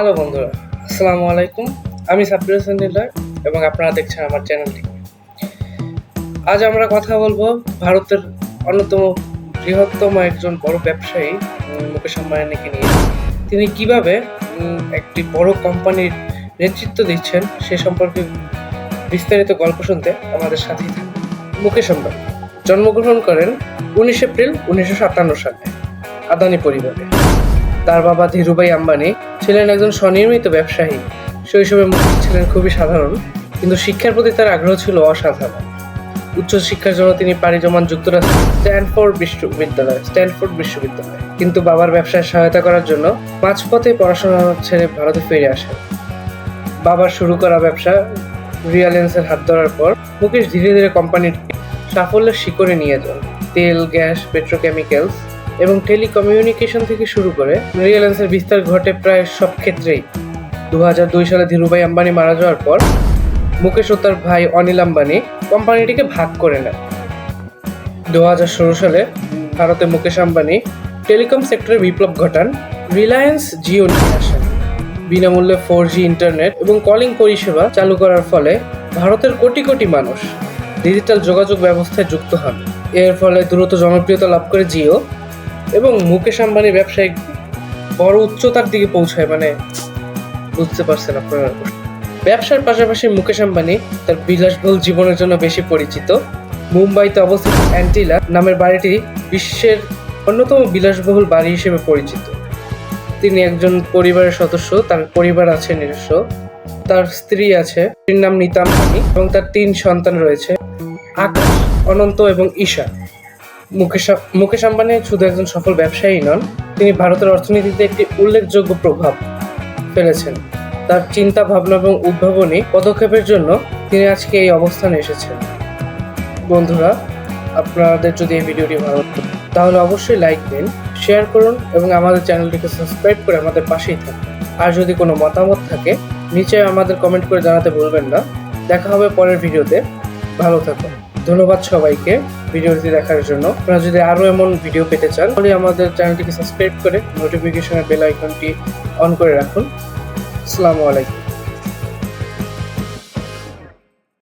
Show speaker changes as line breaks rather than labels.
Hello বন্ধুরা, আসসালামু আলাইকুম। আমি সাব্বির হোসেন নিলয় এবং আপনারা দেখছেন আমার চ্যানেলটি। আজ আমরা কথা বলবো ভারতের অন্যতম বৃহত্তম একজন বড় ব্যবসায়ী মুকেশ আম্বানিকে নিয়ে। তিনি কিভাবে একটি বড় কোম্পানির নেতৃত্ব দিচ্ছেন সে সম্পর্কে বিস্তারিত গল্প শুনতে আমাদের সাথেই থাকুন। মুকেশ আম্বানি জন্মগ্রহণ করেন 19 এপ্রিল 1957 সালে আদানি পরিবারে। তার বাবা ধীরুভাই আম্বানি ছিলেন একজন স্বনির্মিত ব্যবসায়ী। শৈশবে মুকেশ ছিলেন খুবই সাধারণ, কিন্তু শিক্ষার প্রতি তার আগ্রহ ছিল অসাধারণ। উচ্চশিক্ষার জন্য তিনি পাড়ি জমান যুক্তরাষ্ট্রের স্ট্যানফোর্ড বিশ্ববিদ্যালয়, কিন্তু বাবার ব্যবসায় সহায়তা করার জন্য মাঝপথে পড়াশোনা ছেড়ে ভারতে ফিরে আসেন। বাবার শুরু করা ব্যবসা রিলায়েন্সের হাত ধরার পর মুকেশ ধীরে ধীরে কোম্পানিটি সাফল্যের শিখরে নিয়ে যান। তেল, গ্যাস, পেট্রোকেমিক্যালস এবং টেলিকমিউনিকেশন থেকে শুরু করে রিলায়েন্সের বিস্তার ঘটে প্রায় সব ক্ষেত্রেই। 2002 সালে ধীরুভাই আম্বানি মারা যাওয়ার পর মুকেশ ও তার ভাই অনিল আম্বানি কোম্পানিটিকে ভাগ করে নেন। 2016 সালে ভারতে মুকেশ আম্বানি টেলিকম সেক্টরে বিপ্লব ঘটান। রিলায়েন্স জিও নিয়ে আসেন। বিনামূল্যে 4G ইন্টারনেট এবং কলিং পরিষেবা চালু করার ফলে ভারতের কোটি কোটি মানুষ ডিজিটাল যোগাযোগ ব্যবস্থায় যুক্ত হন। এর ফলে দ্রুত জনপ্রিয়তা লাভ করে জিও এবং মুকেশ আম্বানি ব্যবসায়িক বড় উচ্চতার দিকে পৌঁছায়। বুঝতে পারছেন আপনারা। ব্যবসার পাশাপাশি মুকেশ আম্বানি তার বিলাসবহুল জীবনের জন্য বেশি পরিচিত। মুম্বাইতে অবস্থিত অ্যান্টিলা নামের বাড়িটি বিশ্বের অন্যতম বিলাসবহুল বাড়ি হিসেবে পরিচিত। তিনি একজন পরিবারের সদস্য, তার পরিবার আছে নিজস্ব, তার স্ত্রী আছে, স্ত্রীর নাম নীতা আম্বানি এবং তার 3 সন্তান রয়েছে, আকাশ, অনন্ত এবং ঈশা। মুকেশ আম্বানি শুধু একজন সফল ব্যবসায়ী নন, তিনি ভারতের অর্থনীতিতে একটি উল্লেখযোগ্য প্রভাব ফেলেছেন। তার চিন্তা ভাবনা এবং উদ্ভাবনী পদক্ষেপের জন্য তিনি আজকে এই অবস্থানে এসেছেন। বন্ধুরা, আপনাদের যদি এই ভিডিওটি ভালো লাগে তাহলে অবশ্যই লাইক দিন, শেয়ার করুন এবং আমাদের চ্যানেলটিকে সাবস্ক্রাইব করে আমাদের পাশেই থাকুন। আর যদি কোনো মতামত থাকে নিচে আমাদের কমেন্ট করে জানাতে ভুলবেন না। দেখা হবে পরের ভিডিওতে। ভালো থাকুন। ধন্যবাদ সবাইকে ভিডিওটি দেখার জন্য। আপনারা যদি আরও এমন ভিডিও পেতে চান তাহলে আমাদের চ্যানেলটিকে সাবস্ক্রাইব করে নোটিফিকেশনের বেল আইকনটি অন করে রাখুন। আসসালামু আলাইকুম।